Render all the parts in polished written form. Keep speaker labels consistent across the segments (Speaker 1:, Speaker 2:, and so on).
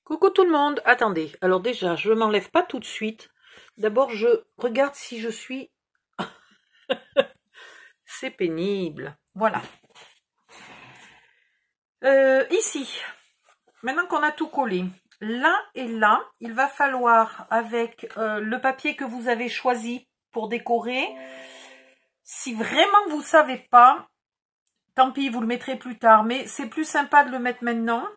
Speaker 1: Coucou tout le monde, attendez, alors déjà je ne m'enlève pas tout de suite, d'abord je regarde si je suis, c'est pénible, voilà. Ici, maintenant qu'on a tout collé, là et là, il va falloir avec le papier que vous avez choisi pour décorer, si vraiment vous ne savez pas, tant pis vous le mettrez plus tard, mais c'est plus sympa de le mettre maintenant.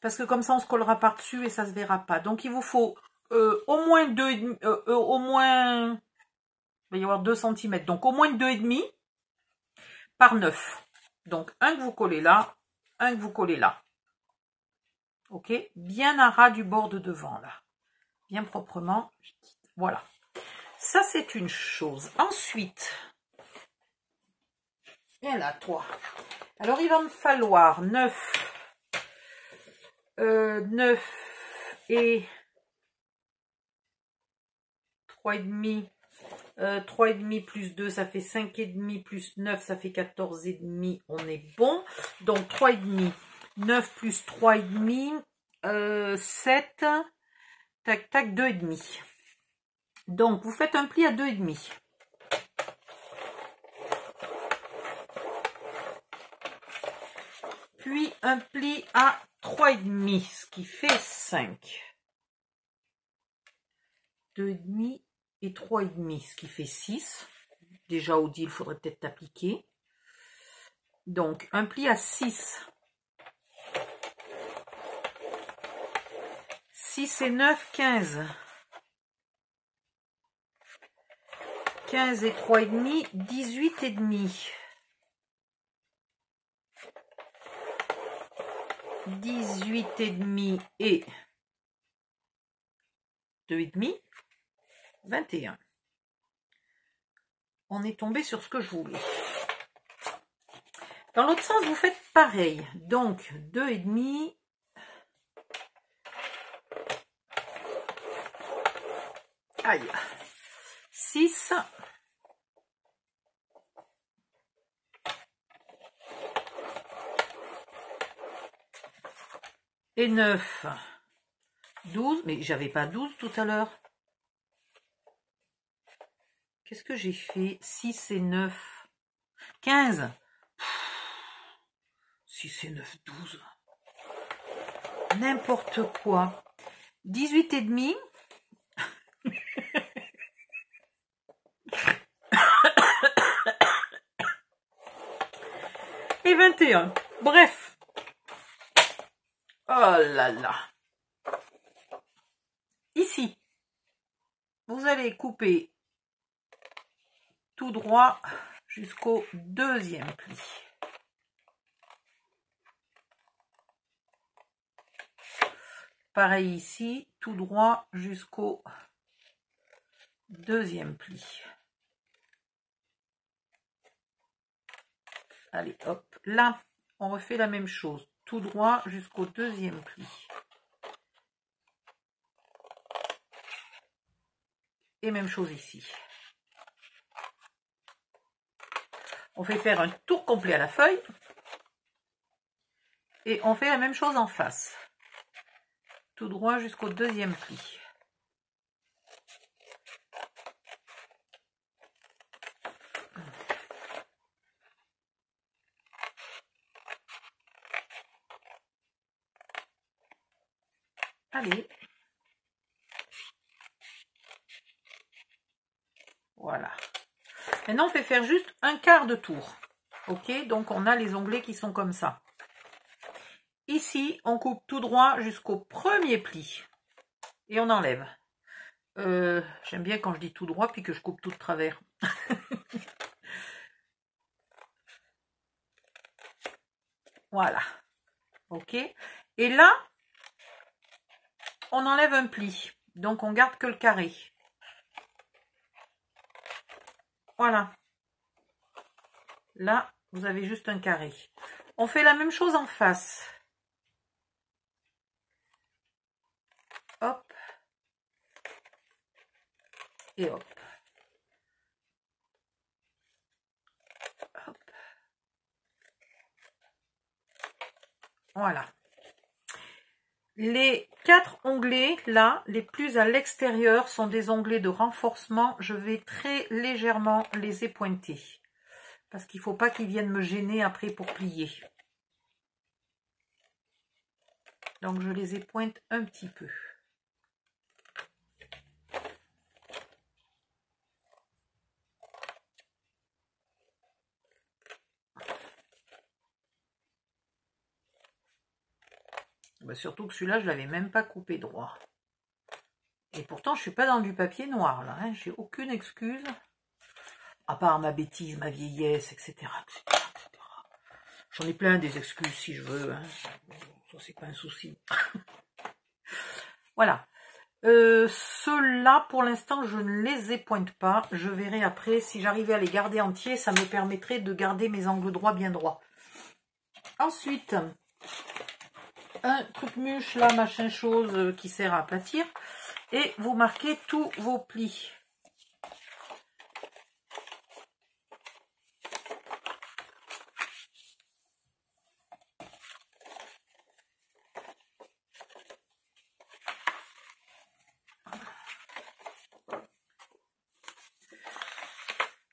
Speaker 1: Parce que comme ça, on se collera par-dessus et ça se verra pas. Donc, il vous faut au moins 2,5, au moins, il va y avoir 2 cm. Donc, au moins 2,5 par 9. Donc, un que vous collez là, un que vous collez là. Ok? Bien à ras du bord de devant, là. Bien proprement. Voilà. Ça, c'est une chose. Ensuite, viens là, toi. Alors, il va me falloir 9 et 3,5. 3,5 plus 2, ça fait 5,5 plus 9, ça fait 14,5. On est bon. Donc 3,5. 9 plus 3,5, 7. Tac, tac, 2,5. Donc, vous faites un pli à 2,5. Puis un pli à 3,5, ce qui fait 5. 2,5 et 3,5, ce qui fait 6. Déjà, Audi, il faudrait peut-être appliquer. Donc, un pli à 6. 6 et 9, 15. 15 et 3,5, 18,5. 18,5 et 2,5, 21. On est tombé sur ce que je voulais. Dans l'autre sens, vous faites pareil. Donc, 2,5. Aïe. 6. Et 9. 12. Mais j'avais pas 12 tout à l'heure. Qu'est-ce que j'ai fait? 6 et 9. 15. 6 et 9, 12. N'importe quoi. 18,5. Et 21. Bref. Oh là là. Ici, vous allez couper tout droit jusqu'au deuxième pli. Pareil ici, tout droit jusqu'au deuxième pli. Allez, hop. Là, on refait la même chose. Tout droit jusqu'au deuxième pli. Et même chose ici. On fait faire un tour complet à la feuille. Et on fait la même chose en face. Tout droit jusqu'au deuxième pli. Allez. Voilà. Maintenant, on fait faire juste un quart de tour. Ok, donc on a les onglets qui sont comme ça. Ici, on coupe tout droit jusqu'au premier pli. Et on enlève. J'aime bien quand je dis tout droit, puis que je coupe tout de travers. Voilà. Ok. Et là, on enlève un pli. Donc, on garde que le carré. Voilà. Là, vous avez juste un carré. On fait la même chose en face. Hop. Et hop. Hop. Voilà. Les 4 onglets, là, les plus à l'extérieur, sont des onglets de renforcement. Je vais très légèrement les épointer. Parce qu'il ne faut pas qu'ils viennent me gêner après pour plier. Donc, je les épointe un petit peu. Bah, surtout que celui-là, je ne l'avais même pas coupé droit. Et pourtant, je ne suis pas dans du papier noir, là. Hein. J'ai aucune excuse. À part ma bêtise, ma vieillesse, etc. etc. J'en ai plein des excuses si je veux. Hein. Ça, c'est pas un souci. Voilà. Ceux-là, pour l'instant, je ne les épointe pas. Je verrai après. Si j'arrivais à les garder entiers, ça me permettrait de garder mes angles droits bien droits. Ensuite, un truc-muche, là, machin chose, qui sert à aplatir. Et vous marquez tous vos plis.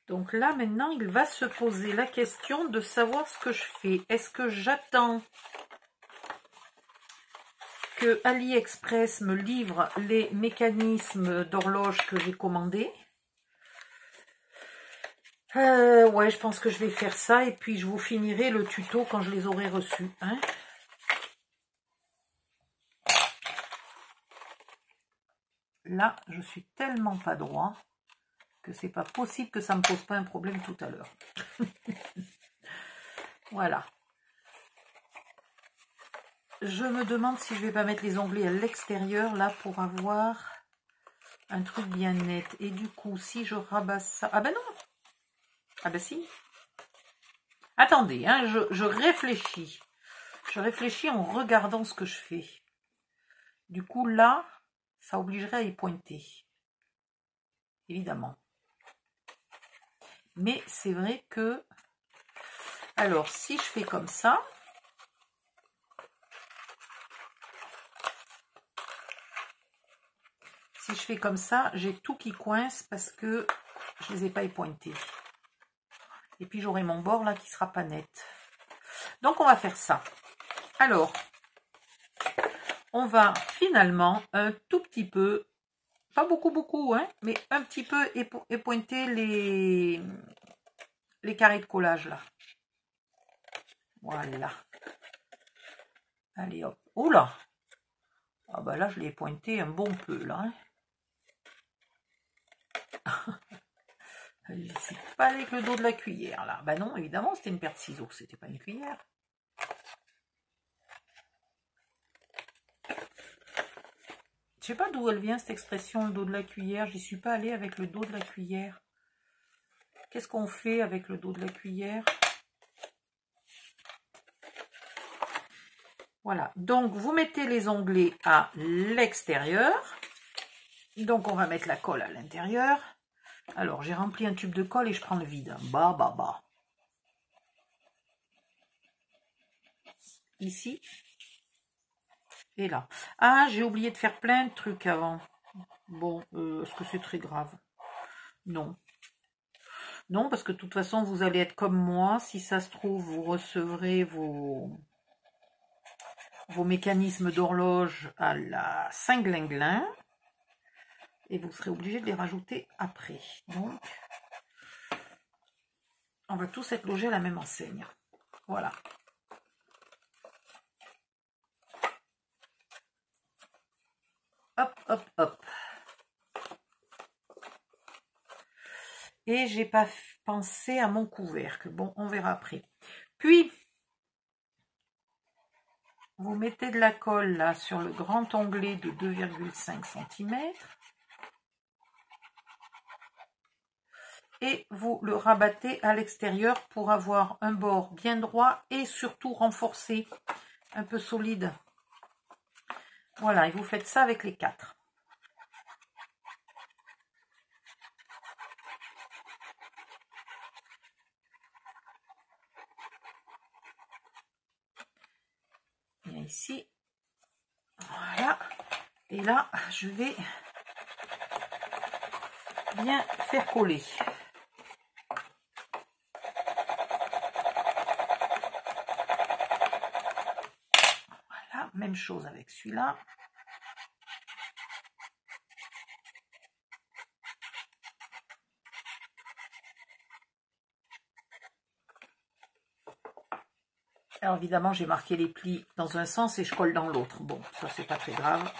Speaker 1: Donc là, maintenant, il va se poser la question de savoir ce que je fais. Est-ce que j'attends que AliExpress me livre les mécanismes d'horloge que j'ai commandés? Ouais, je pense que je vais faire ça et puis je vous finirai le tuto quand je les aurai reçus. Hein. Là, je suis tellement pas droit que c'est pas possible que ça me pose pas un problème tout à l'heure. Voilà. Je me demande si je vais pas mettre les onglets à l'extérieur là pour avoir un truc bien net. Et du coup, si je rabasse ça... Ah ben non. Ah ben si. Attendez, hein, je réfléchis. Je réfléchis en regardant ce que je fais. Du coup, là, ça obligerait à y pointer. Évidemment. Mais c'est vrai que... Alors, si je fais comme ça... Si je fais comme ça, j'ai tout qui coince parce que je ne les ai pas épointés. Et puis, j'aurai mon bord là qui ne sera pas net. Donc, on va faire ça. Alors, on va finalement un tout petit peu, pas beaucoup, hein, mais un petit peu épointer les carrés de collage là. Voilà. Allez hop. Oula. Ah bah là, je l'ai pointé un bon peu là. Hein. Je ne suis pas avec le dos de la cuillère là. Bah non, évidemment, c'était une paire de ciseaux, c'était pas une cuillère. Je sais pas d'où elle vient cette expression, le dos de la cuillère. J'y suis pas allée avec le dos de la cuillère. Qu'est-ce qu'on fait avec le dos de la cuillère? Voilà, donc vous mettez les onglets à l'extérieur. Donc on va mettre la colle à l'intérieur. Alors j'ai rempli un tube de colle et je prends le vide. Bas. Ici. Et là. Ah, j'ai oublié de faire plein de trucs avant. Bon, est-ce que c'est très grave? Non. Non, parce que de toute façon, vous allez être comme moi. Si ça se trouve, vous recevrez vos mécanismes d'horloge à la Saint-Glinglin. Et vous serez obligé de les rajouter après. Donc, on va tous être logés à la même enseigne. Voilà. Hop. Et j'ai pas pensé à mon couvercle. Bon, on verra après. Puis, vous mettez de la colle là sur le grand onglet de 2,5 cm. Et vous le rabattez à l'extérieur pour avoir un bord bien droit et surtout renforcé, un peu solide. Voilà, et vous faites ça avec les 4. Et ici, Voilà. Et là, je vais bien faire coller. Voilà, même chose avec celui-là. Alors évidemment, j'ai marqué les plis dans un sens et je colle dans l'autre. Bon, ça c'est pas très grave.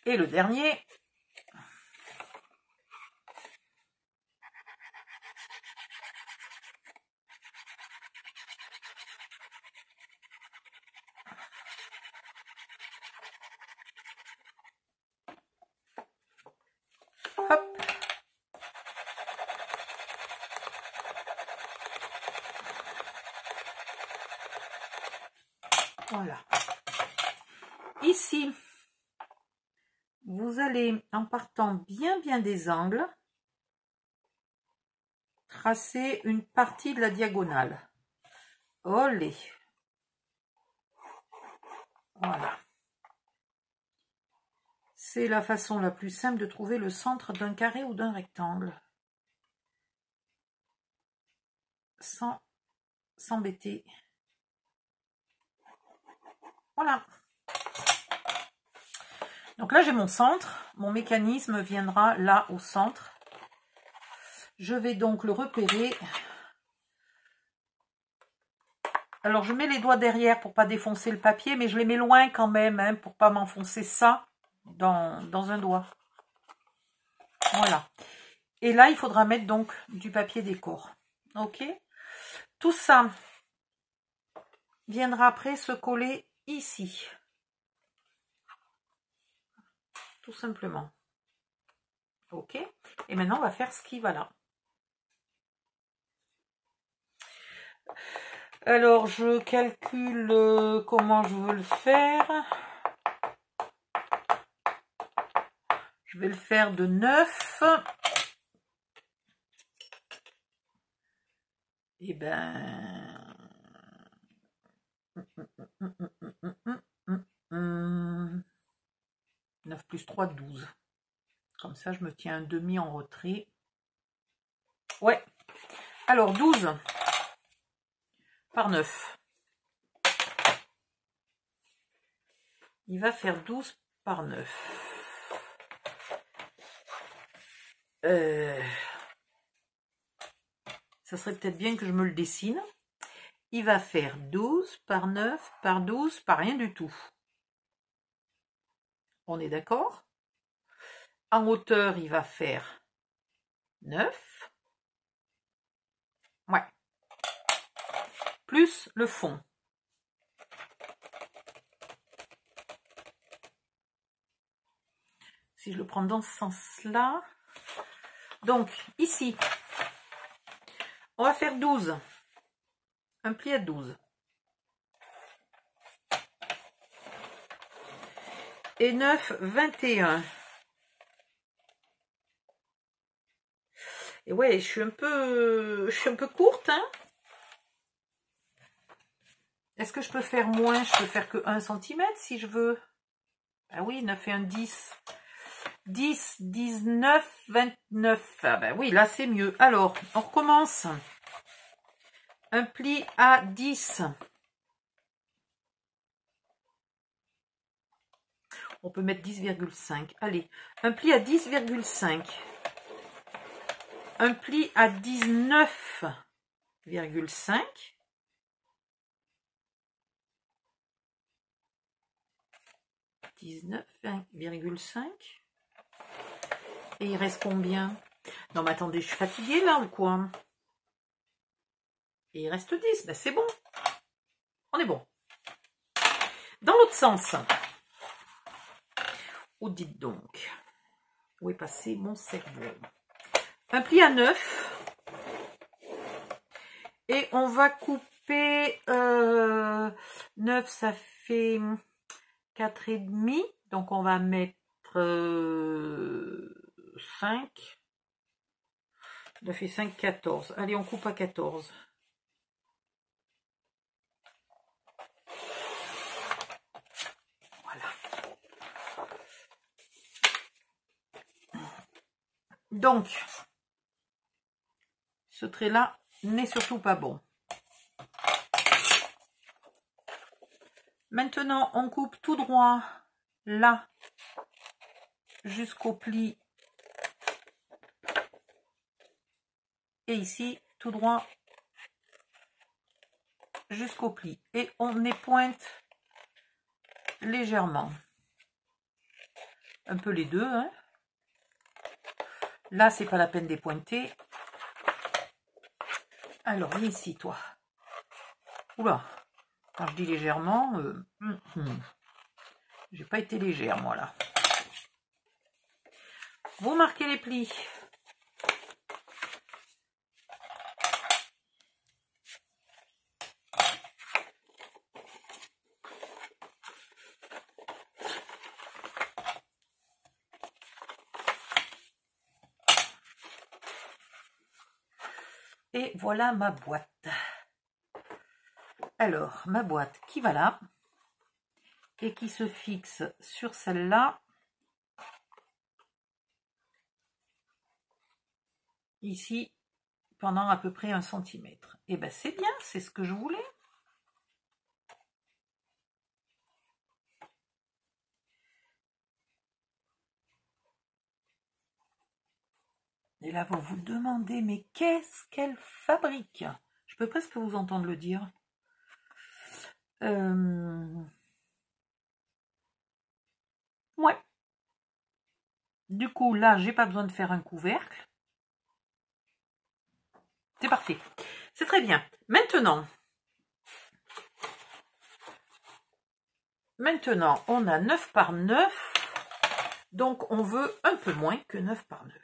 Speaker 1: Et le dernier. Hop. Voilà. Ici, vous allez, en partant bien des angles, tracer une partie de la diagonale. Olé. Voilà. C'est la façon la plus simple de trouver le centre d'un carré ou d'un rectangle. Sans s'embêter. Voilà. Donc là, j'ai mon centre. Mon mécanisme viendra là au centre. Je vais donc le repérer. Alors, je mets les doigts derrière pour pas défoncer le papier, mais je les mets loin quand même, hein, pour pas m'enfoncer ça dans un doigt. Voilà. Et là, il faudra mettre donc du papier décor. Ok? Tout ça viendra après se coller ici. Tout simplement. Ok? Et maintenant, on va faire ce qui va là. Alors, je calcule comment je veux le faire. Je vais le faire de 9. Et ben... 9 plus 3, 12. Comme ça, je me tiens un demi en retrait. Ouais. Alors, 12 par 9. Il va faire 12 par 9. Ça serait peut-être bien que je me le dessine. Il va faire 12 par 9 par 12 par rien du tout. On est d'accord? En hauteur, il va faire 9. Ouais. Plus le fond. Si je le prends dans ce sens-là. Donc, ici, on va faire 12. Un pli à 12. Et 9, 21. Et ouais, je suis un peu courte, hein. Est-ce que je peux faire moins? Je peux faire que 1 cm si je veux. Ah oui, 9 et 1, 10. 10, 19, 29. Ah ben oui, là c'est mieux. Alors, on recommence. Un pli à 10. On peut mettre 10,5. Allez, un pli à 10,5. Un pli à 19,5. Et il reste combien? Non mais attendez, je suis fatiguée là ou quoi? Et il reste 10, ben c'est bon. On est bon. Dans l'autre sens. Oh dites donc. Où est passé mon cerveau? Un pli à 9. Et on va couper 9, ça fait 4,5. Donc on va mettre 5. 9 et 5, 14. Allez, on coupe à 14. Voilà. Donc, ce trait-là n'est surtout pas bon. Maintenant, on coupe tout droit, là, jusqu'au pli. Et ici, tout droit, jusqu'au pli. Et on épointe légèrement. Un peu les deux, hein. Là, c'est pas la peine d'épointer. Alors, viens ici, toi. Oula. Quand je dis légèrement, j'ai pas été légère, moi, là. Vous marquez les plis. Et voilà ma boîte. Alors, ma boîte qui va là et qui se fixe sur celle-là. Ici, pendant à peu près 1 cm. Et ben c'est bien, c'est ce que je voulais. Et là, vous vous demandez, mais qu'est-ce qu'elle fabrique? Je peux presque vous entendre le dire. Ouais. Du coup, là, j'ai pas besoin de faire un couvercle. C'est parfait. C'est très bien. Maintenant, on a 9 par 9. Donc, on veut un peu moins que 9 par 9.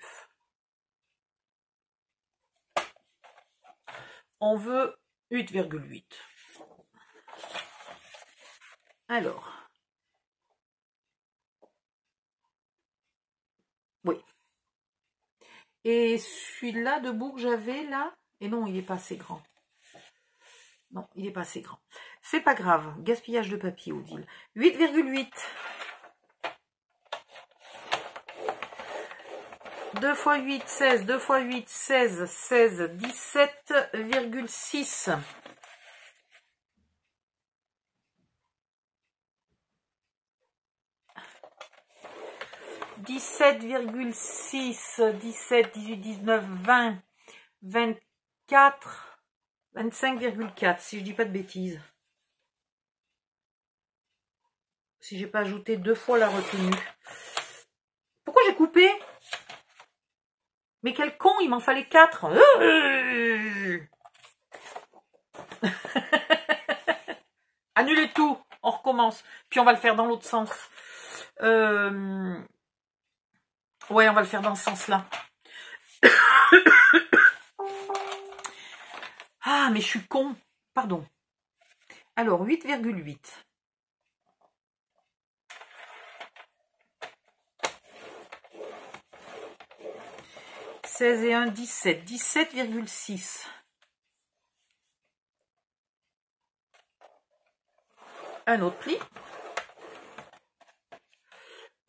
Speaker 1: On veut 8,8. Alors, oui. Et celui-là debout que j'avais là, et non, il n'est pas assez grand. Non, il n'est pas assez grand. C'est pas grave, gaspillage de papier, Odile. 8,8. 2 x 8, 16. 2 x 8, 16. 16, 17,6. 17,6, 17, 18, 19, 20, 24, 25,4, si je dis pas de bêtises. Si j'ai pas ajouté 2 fois la retenue. Pourquoi j'ai coupé? Mais quel con, il m'en fallait 4. Annulez tout, on recommence. Puis on va le faire dans l'autre sens. Ouais, on va le faire dans ce sens-là. Ah, mais je suis con. Pardon. Alors, 8,8. « 16 et 1, 17. 17,6. Un autre pli.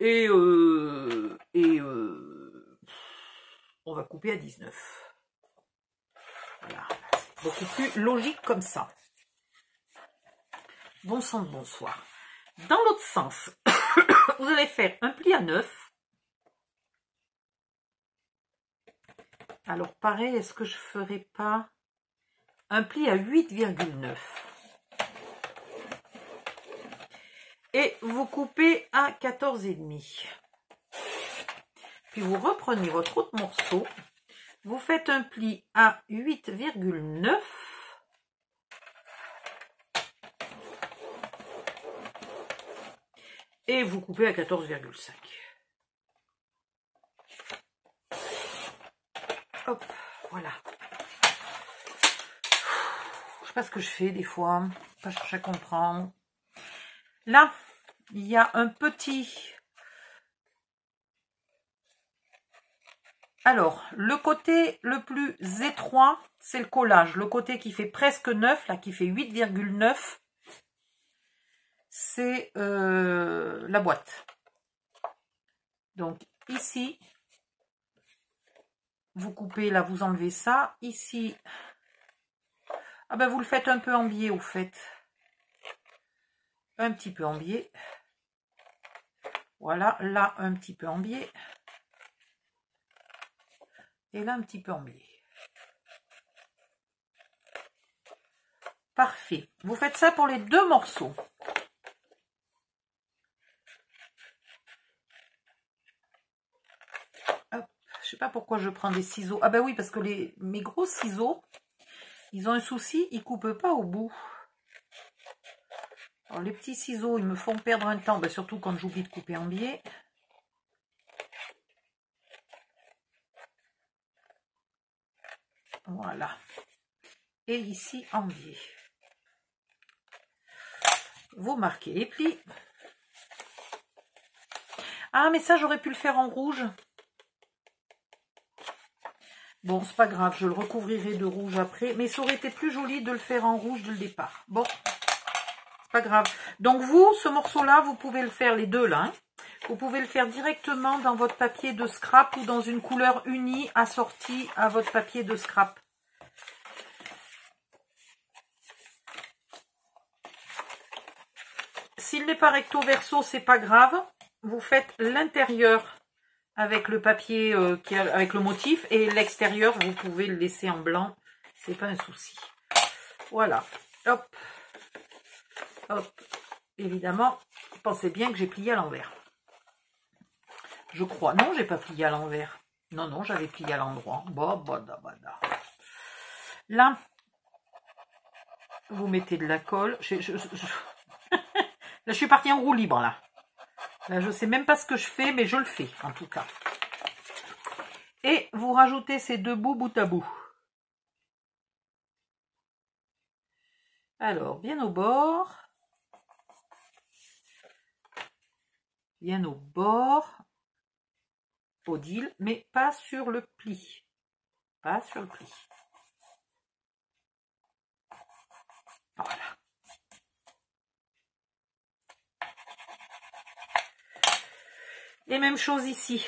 Speaker 1: Et on va couper à 19. Voilà, c'est beaucoup plus logique comme ça. Bon sang de bonsoir. Dans l'autre sens, vous allez faire un pli à 9. Alors pareil, est-ce que je ferai pas un pli à 8,9? Et vous coupez à 14,5. Puis vous reprenez votre autre morceau, vous faites un pli à 8,9. Et vous coupez à 14,5. Hop, voilà. Je sais pas ce que je fais des fois, pas chercher à comprendre. Là, il y a un petit Alors, le côté le plus étroit, c'est le collage. Le côté qui fait presque 9, là, qui fait 8,9, c'est la boîte. Donc, ici, vous coupez, là, vous enlevez ça. Ici, ah ben, vous le faites un peu en biais, au fait. Un petit peu en biais. Voilà, là, un petit peu en biais. Et là, un petit peu en biais. Parfait. Vous faites ça pour les deux morceaux. Hop. Je sais pas pourquoi je prends des ciseaux. Ah ben oui, parce que mes gros ciseaux, ils ont un souci, ils coupent pas au bout. Alors les petits ciseaux, ils me font perdre un temps, ben surtout quand j'oublie de couper en biais. Voilà. Et ici en biais. Vous marquez les plis. Ah, mais ça, j'aurais pu le faire en rouge. Bon, c'est pas grave, je le recouvrirai de rouge après. Mais ça aurait été plus joli de le faire en rouge dès le départ. Bon, c'est pas grave. Donc vous, ce morceau-là, vous pouvez le faire, les deux là. Hein. Vous pouvez le faire directement dans votre papier de scrap ou dans une couleur unie assortie à votre papier de scrap. S'il n'est pas recto verso, c'est pas grave. Vous faites l'intérieur avec le papier avec le motif et l'extérieur, vous pouvez le laisser en blanc. C'est pas un souci. Voilà. Hop. Hop. Évidemment, pensez bien que j'ai plié à l'envers. Je crois. Non, j'ai pas plié à l'envers. Non, non, j'avais plié à l'endroit. Là, vous mettez de la colle. Là, je suis partie en roue libre, là. Là, je ne sais même pas ce que je fais, mais je le fais, en tout cas. Et vous rajoutez ces deux bouts bout à bout. Alors, bien au bord. Bien au bord. Au deal, mais pas sur le pli. Pas sur le pli. Voilà. Et même chose ici.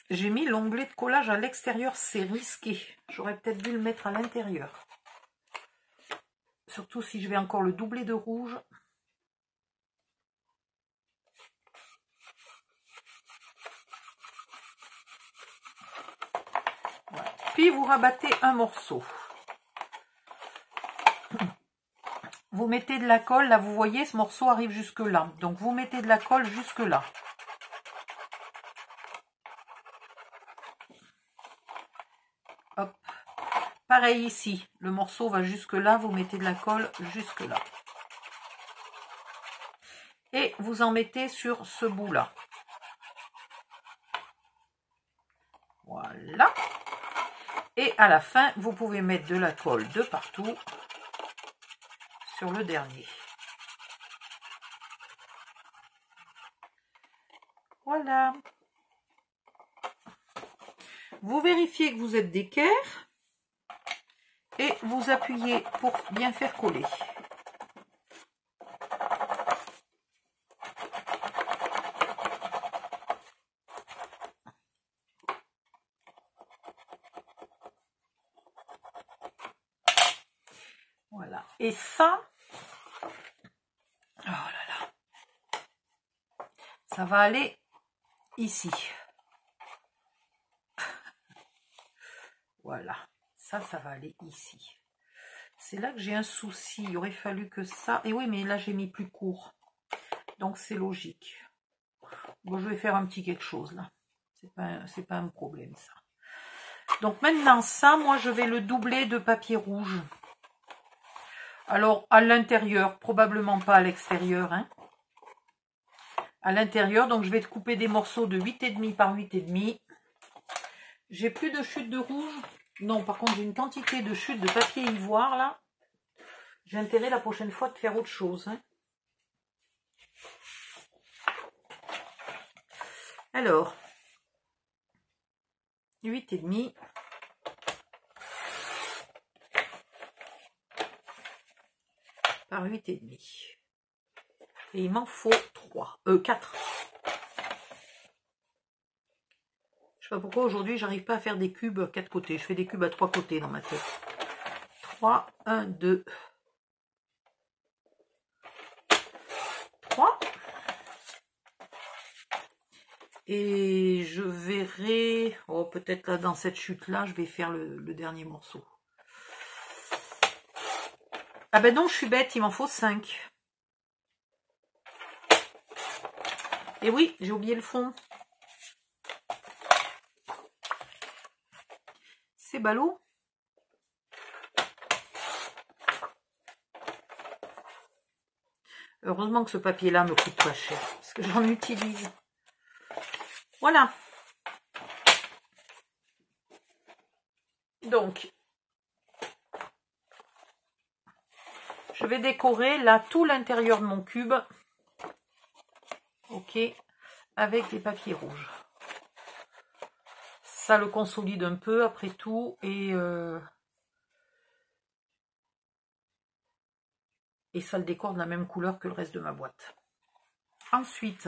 Speaker 1: J'ai mis l'onglet de collage à l'extérieur, c'est risqué. J'aurais peut-être dû le mettre à l'intérieur. Surtout si je vais encore le doubler de rouge. Voilà. Puis vous rabattez un morceau. Vous mettez de la colle, là vous voyez ce morceau arrive jusque là. Donc vous mettez de la colle jusque là. Hop. Pareil ici, le morceau va jusque là, vous mettez de la colle jusque là. Et vous en mettez sur ce bout là. Voilà. Et à la fin, vous pouvez mettre de la colle de partout sur le dernier. Voilà. Vous vérifiez que vous êtes d'équerre et vous appuyez pour bien faire coller. Voilà. Et ça, oh là là, ça va aller ici. Voilà, ça va aller ici. C'est là que j'ai un souci. Il aurait fallu que ça... Et oui, mais là, j'ai mis plus court. Donc, c'est logique. Bon, je vais faire un petit quelque chose, là. C'est pas un problème, ça. Donc, maintenant, ça, moi, je vais le doubler de papier rouge. Alors, à l'intérieur, probablement pas à l'extérieur, hein. À l'intérieur, donc, je vais te couper des morceaux de 8,5 par 8,5. J'ai plus de chute de rouge. Non, par contre, j'ai une quantité de chute de papier ivoire, là. J'ai intérêt, la prochaine fois, de faire autre chose, hein. Alors, 8,5. Par 8,5. Et il m'en faut 4. Je sais pas pourquoi aujourd'hui j'arrive pas à faire des cubes à 4 côtés. Je fais des cubes à 3 côtés dans ma tête. 3, 1, 2, 3. Et je verrai, oh, peut-être là dans cette chute là, je vais faire le dernier morceau. Ah ben non, je suis bête, il m'en faut 5. Et oui, j'ai oublié le fond. C'est ballot. Heureusement que ce papier-là me coûte pas cher, parce que j'en utilise. Voilà. Donc, je vais décorer là tout l'intérieur de mon cube. Ok, avec des papiers rouges. Ça le consolide un peu après tout et ça le décore de la même couleur que le reste de ma boîte. Ensuite,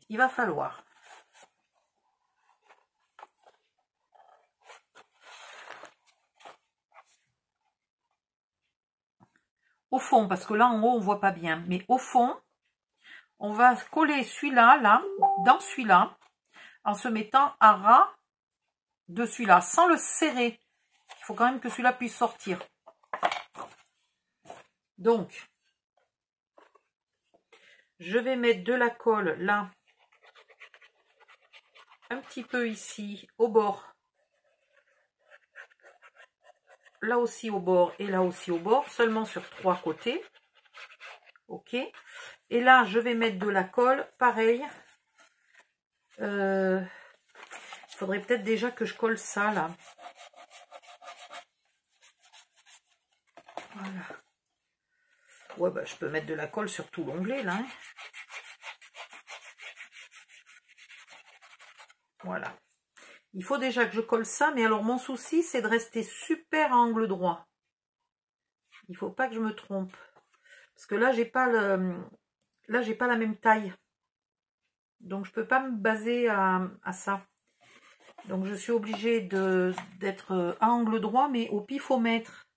Speaker 1: il va falloir au fond, parce que là en haut on voit pas bien, mais au fond, on va coller celui-là, là, dans celui-là, en se mettant à ras de celui-là, sans le serrer. Il faut quand même que celui-là puisse sortir. Donc, je vais mettre de la colle là, un petit peu ici, au bord. Là aussi au bord et là aussi au bord, seulement sur 3 côtés. Ok. Et là, je vais mettre de la colle, pareil. Il faudrait peut-être déjà que je colle ça, là. Voilà. Ouais, bah, je peux mettre de la colle sur tout l'onglet, là. Hein. Voilà. Il faut déjà que je colle ça, mais alors mon souci, c'est de rester super à angle droit. Il ne faut pas que je me trompe. Parce que là, j'ai pas la même taille. Donc, je ne peux pas me baser à ça. Donc, je suis obligée d'être à angle droit, mais au pifomètre.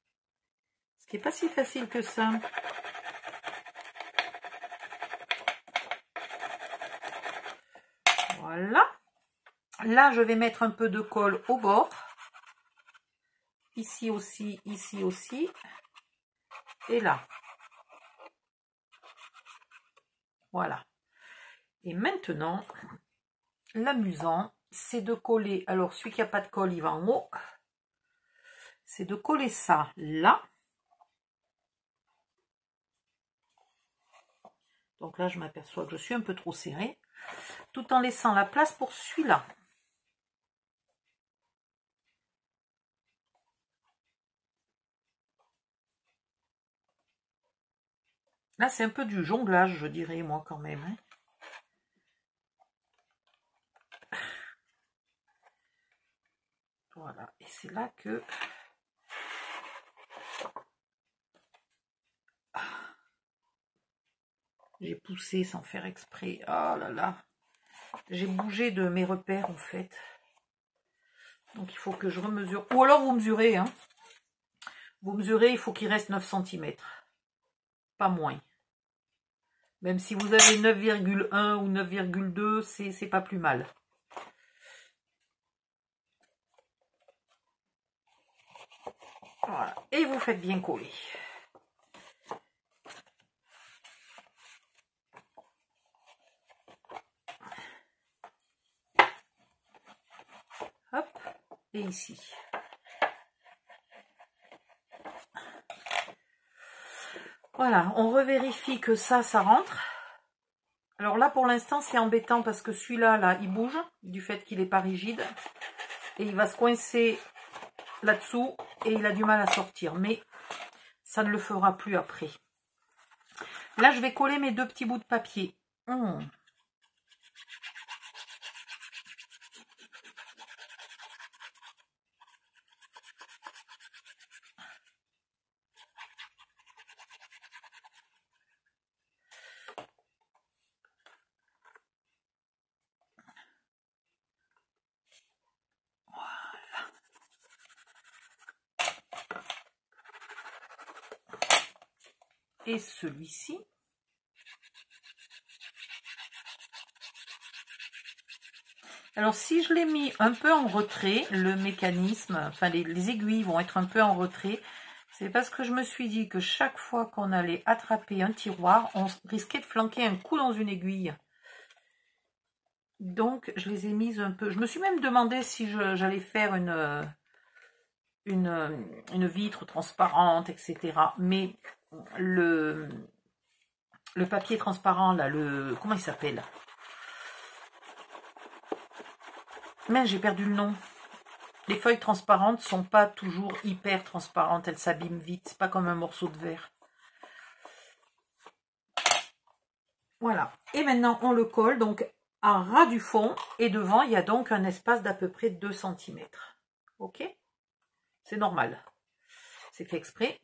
Speaker 1: Ce qui n'est pas si facile que ça. Voilà. Là, je vais mettre un peu de colle au bord. Ici aussi, et là. Voilà. Et maintenant, l'amusant, c'est de coller. Alors, celui qui n'a pas de colle, il va en haut. C'est de coller ça là. Donc là, je m'aperçois que je suis un peu trop serrée. Tout en laissant la place pour celui-là. Là, c'est un peu du jonglage, je dirais, moi, quand même. Hein. Voilà. Et c'est là que... j'ai poussé sans faire exprès. Oh là là. J'ai bougé de mes repères, en fait. Donc, il faut que je remesure. Ou alors, vous mesurez. Hein. Vous mesurez, il faut qu'il reste 9 cm. Pas moins. Même si vous avez 9,1 ou 9,2, c'est pas plus mal. Voilà. Et vous faites bien coller. Hop. Et ici. Voilà, on revérifie que ça rentre. Alors là, pour l'instant, c'est embêtant parce que celui-là, là, il bouge du fait qu'il n'est pas rigide. Et il va se coincer là-dessous et il a du mal à sortir. Mais ça ne le fera plus après. Là, je vais coller mes 2 petits bouts de papier. Mmh. Et celui-ci. Alors, si je l'ai mis un peu en retrait, le mécanisme, enfin les aiguilles vont être un peu en retrait, c'est parce que je me suis dit que chaque fois qu'on allait attraper un tiroir, on risquait de flanquer un coup dans une aiguille. Donc, je les ai mises un peu. Je me suis même demandé si j'allais faire une vitre transparente, etc. Mais le papier transparent, là, comment il s'appelle? Mais j'ai perdu le nom. Les feuilles transparentes sont pas toujours hyper transparentes, elles s'abîment vite, c'est pas comme un morceau de verre. Voilà. Et maintenant, on le colle donc à ras du fond. Et devant, il y a donc un espace d'à peu près 2 cm. Ok? C'est normal. C'est fait exprès.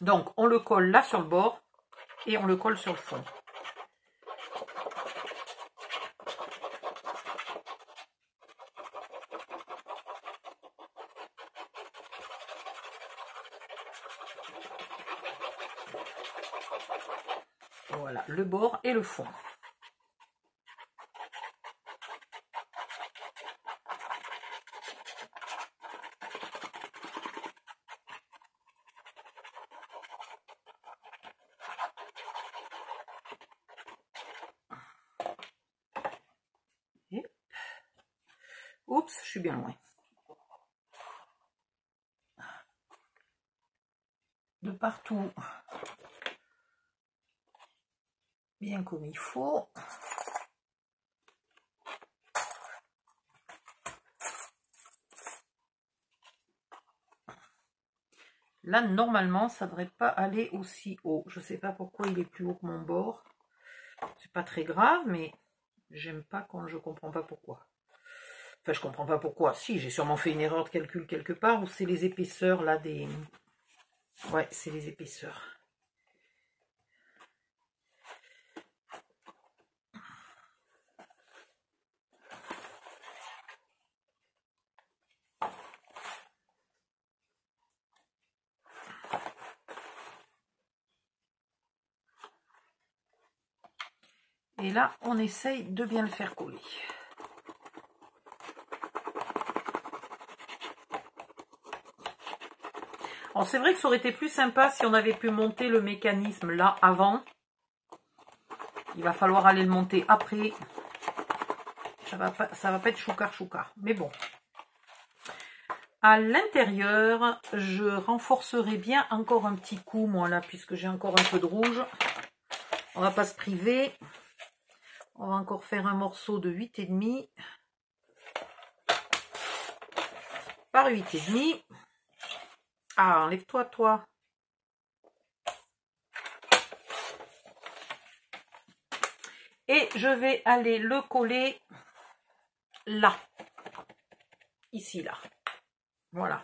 Speaker 1: Donc, on le colle là sur le bord et on le colle sur le fond. Voilà, le bord et le fond. Et... oups, je suis bien loin. De partout, bien comme il faut. Là, normalement, ça ne devrait pas aller aussi haut. Je ne sais pas pourquoi il est plus haut que mon bord. C'est pas très grave, mais j'aime pas quand je comprends pas pourquoi. Enfin, je comprends pas pourquoi. Si, j'ai sûrement fait une erreur de calcul quelque part, ou c'est les épaisseurs, là, des... ouais, c'est les épaisseurs. Et là, on essaye de bien le faire coller. Alors, c'est vrai que ça aurait été plus sympa si on avait pu monter le mécanisme là avant. Il va falloir aller le monter après. Ça va pas être choucar. Mais bon. À l'intérieur, je renforcerai bien encore un petit coup, moi là, puisque j'ai encore un peu de rouge. On va pas se priver. On va encore faire un morceau de 8,5 par 8,5. Ah, enlève-toi, toi. Et je vais aller le coller là. Ici, là. Voilà.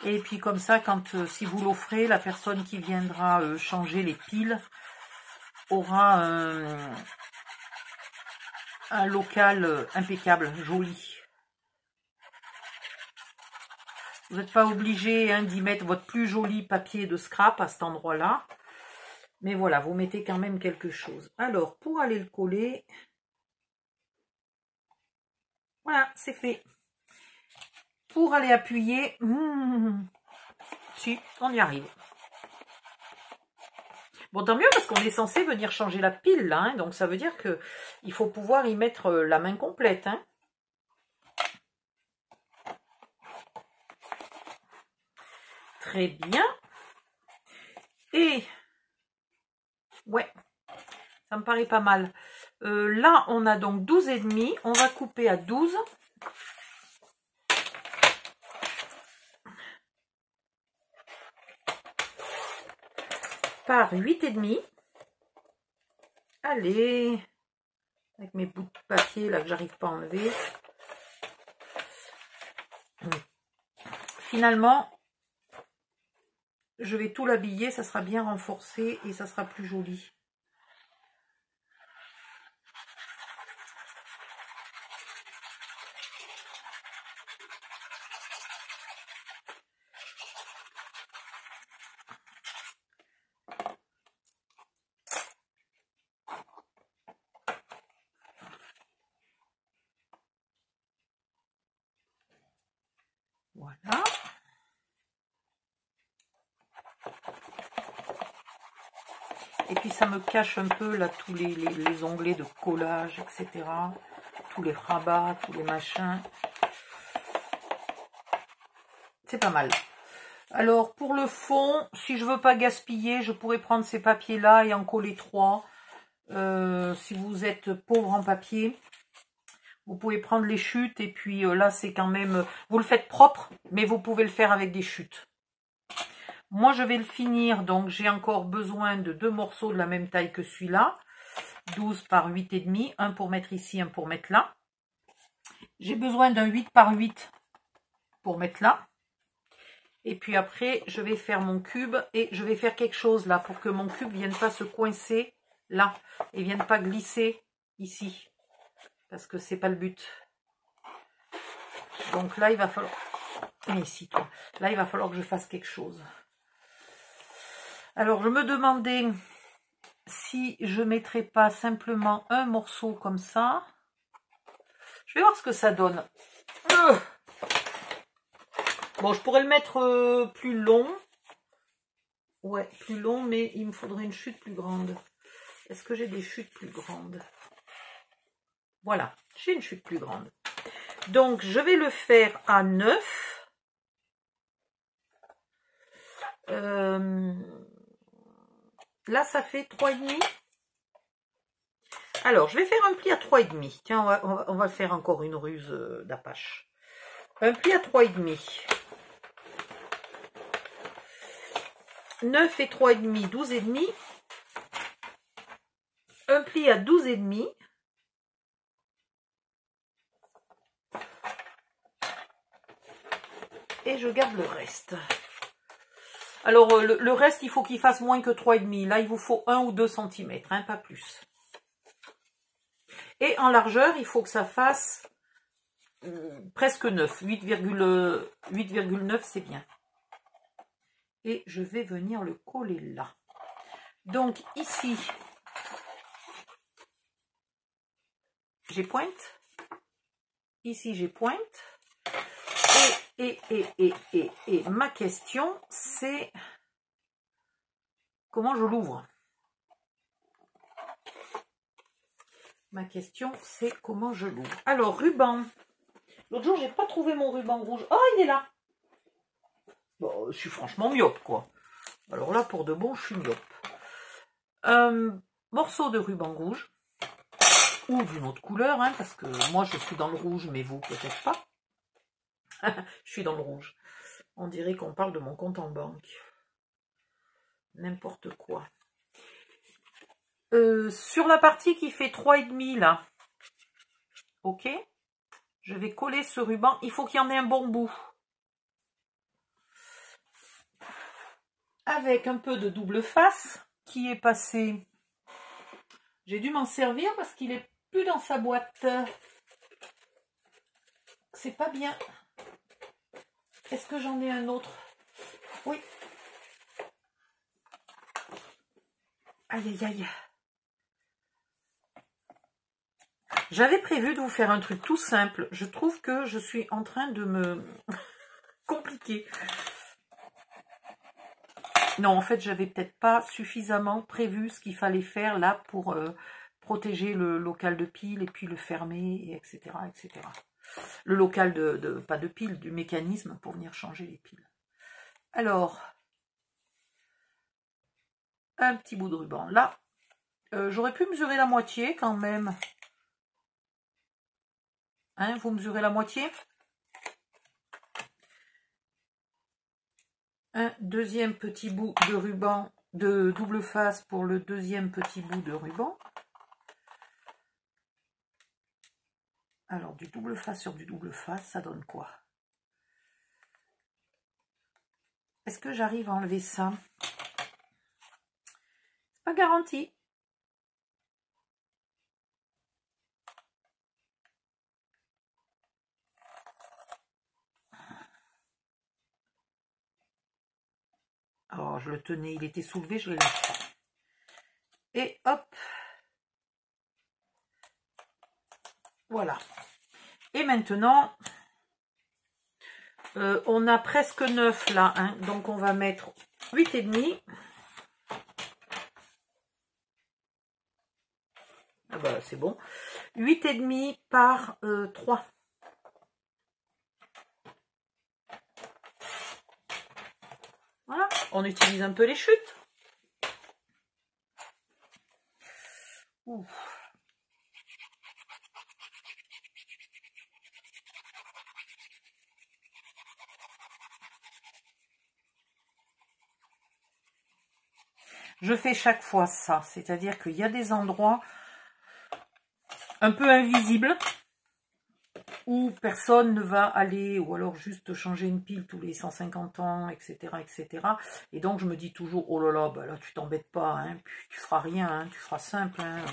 Speaker 1: Et puis comme ça, quand si vous l'offrez, la personne qui viendra changer les piles aura un local impeccable, joli. Vous n'êtes pas obligé d'y mettre votre plus joli papier de scrap à cet endroit-là. Mais voilà, vous mettez quand même quelque chose. Alors, pour aller le coller, voilà, c'est fait. Pour aller appuyer, si, on y arrive. Bon, tant mieux parce qu'on est censé venir changer la pile là, hein, donc ça veut dire que il faut pouvoir y mettre la main complète. Hein. Très bien. Et ouais, ça me paraît pas mal. Là, on a donc 12,5. On va couper à 12. par 8,5. Allez, avec mes bouts de papier là que j'arrive pas à enlever. Finalement, je vais tout l'habiller, ça sera bien renforcé et ça sera plus joli. Voilà. Et puis ça me cache un peu là tous les onglets de collage, etc. Tous les rabats, tous les machins. C'est pas mal. Alors pour le fond, si je veux pas gaspiller, je pourrais prendre ces papiers là et en coller 3. Si vous êtes pauvre en papier, vous pouvez prendre les chutes et puis là c'est quand même, vous le faites propre, mais vous pouvez le faire avec des chutes. Moi je vais le finir, donc j'ai encore besoin de 2 morceaux de la même taille que celui-là, 12 par 8,5, un pour mettre ici, un pour mettre là. J'ai besoin d'un 8 par 8 pour mettre là. Et puis après, je vais faire mon cube et je vais faire quelque chose là pour que mon cube ne vienne pas se coincer là et ne vienne pas glisser ici. Parce que c'est pas le but. Donc là, il va falloir... Et ici, toi. Là, il va falloir que je fasse quelque chose. Alors, je me demandais si je ne mettrais pas simplement un morceau comme ça. Je vais voir ce que ça donne. Bon, je pourrais le mettre plus long. Ouais, plus long, mais il me faudrait une chute plus grande. Est-ce que j'ai des chutes plus grandes? Voilà, j'ai une chute plus grande. Donc, je vais le faire à 9. Là, ça fait 3,5. Alors, je vais faire un pli à 3,5. Tiens, on va faire encore une ruse d'Apache. Un pli à 3,5. 9 et 3,5, 12,5. Un pli à 12,5. Et je garde le reste. Alors, le reste, il faut qu'il fasse moins que 3,5. Là, il vous faut 1 ou 2 cm, hein, pas plus. Et en largeur, il faut que ça fasse presque 9. 8,9, c'est bien. Et je vais venir le coller là. Donc, ici, j'ai pointe. Ici, j'ai pointe. Et ma question, c'est comment je l'ouvre. Ma question, c'est comment je l'ouvre. Alors, ruban. L'autre jour, j'ai pas trouvé mon ruban rouge. Oh, il est là. Bon, je suis franchement myope, quoi. Alors là, pour de bon, je suis myope. Un morceau de ruban rouge. Ou d'une autre couleur, hein, parce que moi, je suis dans le rouge, mais vous, peut-être pas. Je suis dans le rouge. On dirait qu'on parle de mon compte en banque. N'importe quoi. Sur la partie qui fait 3,5 là. Ok. Je vais coller ce ruban. Il faut qu'il y en ait un bon bout. Avec un peu de double face qui est passé. J'ai dû m'en servir parce qu'il est plus dans sa boîte. C'est pas bien. Est-ce que j'en ai un autre? Oui. Aïe, aïe, aïe. J'avais prévu de vous faire un truc tout simple. Je trouve que je suis en train de me compliquer. Non, en fait, j'avais peut-être pas suffisamment prévu ce qu'il fallait faire là pour protéger le local de pile et puis le fermer, etc., etc. Le local pas de pile, du mécanisme pour venir changer les piles. Alors, un petit bout de ruban. Là, j'aurais pu mesurer la moitié quand même. Hein, vous mesurez la moitié. Un deuxième petit bout de ruban de double face pour le deuxième petit bout de ruban. Alors, du double face sur du double face, ça donne quoi? Est-ce que j'arrive à enlever ça? C'est pas garanti. Alors, je le tenais, il était soulevé, je l'ai lâché. Et hop. Voilà. Et maintenant, on a presque 9 là, hein, donc on va mettre 8,5. Ah bah c'est bon. 8,5 par 3. Voilà, on utilise un peu les chutes. Ouh. Je fais chaque fois ça, c'est-à-dire qu'il y a des endroits un peu invisibles où personne ne va aller, ou alors juste changer une pile tous les 150 ans, etc. etc. Et donc je me dis toujours, oh là là, bah là tu t'embêtes pas, hein, tu feras rien, hein, tu feras simple. Hein.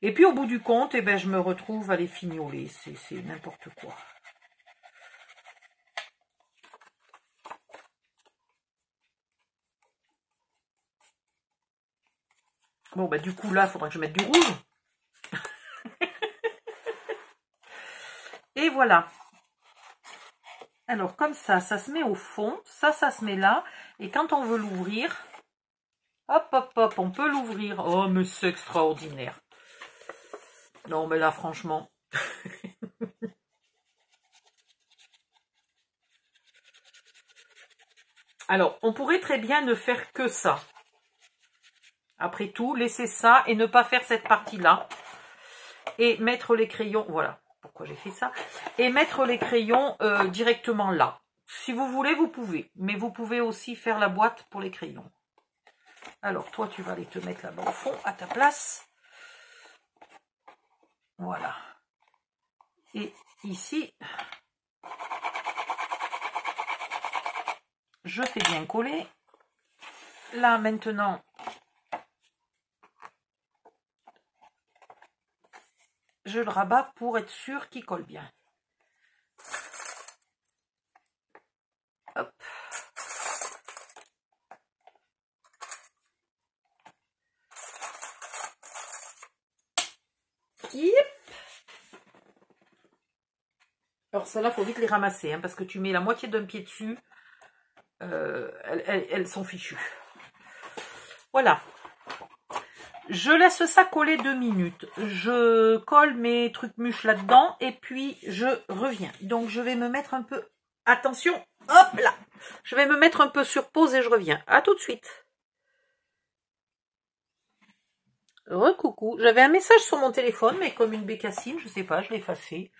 Speaker 1: Et puis au bout du compte, eh ben, je me retrouve à les fignoler, c'est n'importe quoi. Bon, bah du coup, là, il faudra que je mette du rouge. Et voilà. Alors, comme ça se met au fond. Ça se met là. Et quand on veut l'ouvrir, hop, hop, hop, on peut l'ouvrir. Oh, mais c'est extraordinaire. Non, mais là, franchement... Alors, on pourrait très bien ne faire que ça. Après tout, laisser ça et ne pas faire cette partie-là. Et mettre les crayons, voilà pourquoi j'ai fait ça. Et mettre les crayons directement là. Si vous voulez, vous pouvez. Mais vous pouvez aussi faire la boîte pour les crayons. Alors, toi, tu vas aller te mettre là-bas au fond, à ta place. Voilà. Et ici, je fais bien coller. Là, maintenant, je le rabats pour être sûr qu'il colle bien. Hop. Yep. Alors, celles-là, il faut vite les ramasser, hein, parce que tu mets la moitié d'un pied dessus. Elles sont fichues. Voilà. Je laisse ça coller 2 minutes. Je colle mes trucs mûches là-dedans et puis je reviens. Donc je vais me mettre un peu... Attention, hop là. Je vais me mettre un peu sur pause et je reviens. À tout de suite. Recoucou. J'avais un message sur mon téléphone, mais comme une bécassine, je sais pas, je l'ai effacé.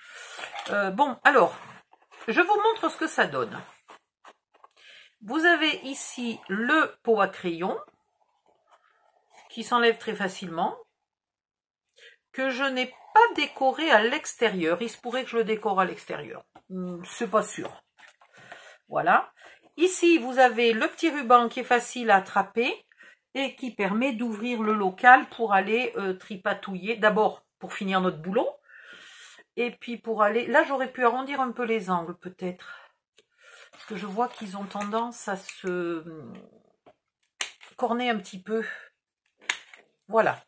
Speaker 1: Bon, alors, je vous montre ce que ça donne. Vous avez ici le pot à crayon qui s'enlève très facilement, que je n'ai pas décoré à l'extérieur. Il se pourrait que je le décore à l'extérieur. C'est pas sûr. Voilà. Ici, vous avez le petit ruban qui est facile à attraper et qui permet d'ouvrir le local pour aller tripatouiller. D'abord, pour finir notre boulot. Et puis pour aller... Là, j'aurais pu arrondir un peu les angles, peut-être. Parce que je vois qu'ils ont tendance à se corner un petit peu. Voilà.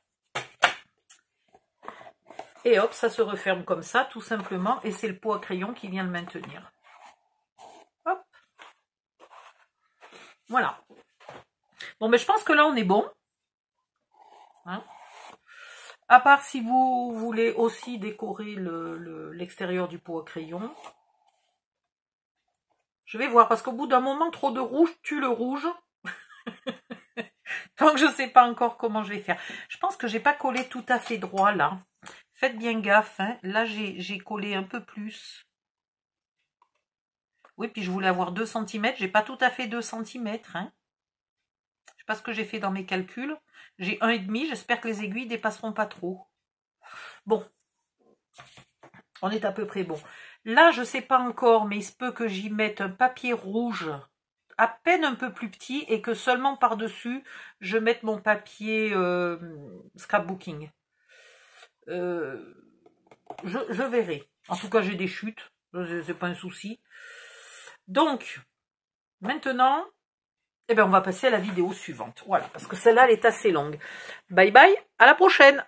Speaker 1: Et hop, ça se referme comme ça, tout simplement. Et c'est le pot à crayon qui vient le maintenir. Hop. Voilà. Bon, mais je pense que là, on est bon. Hein, à part si vous voulez aussi décorer l'extérieur du pot à crayon. Je vais voir, parce qu'au bout d'un moment, trop de rouge tue le rouge. Tant que je ne sais pas encore comment je vais faire. Je pense que j'ai pas collé tout à fait droit là. Faites bien gaffe. Hein. Là, j'ai collé un peu plus. Oui, puis je voulais avoir 2 cm. J'ai pas tout à fait 2 cm. Hein. sais pas ce que j'ai fait dans mes calculs. J'ai 1,5. J'espère que les aiguilles dépasseront pas trop. Bon. On est à peu près bon. Là, je sais pas encore, mais il se peut que j'y mette un papier rouge à peine un peu plus petit et que seulement par-dessus, je mette mon papier scrapbooking. Je verrai. En tout cas, j'ai des chutes. C'est pas un souci. Donc, maintenant, eh ben, on va passer à la vidéo suivante. Voilà, parce que celle-là, elle est assez longue. Bye bye, à la prochaine!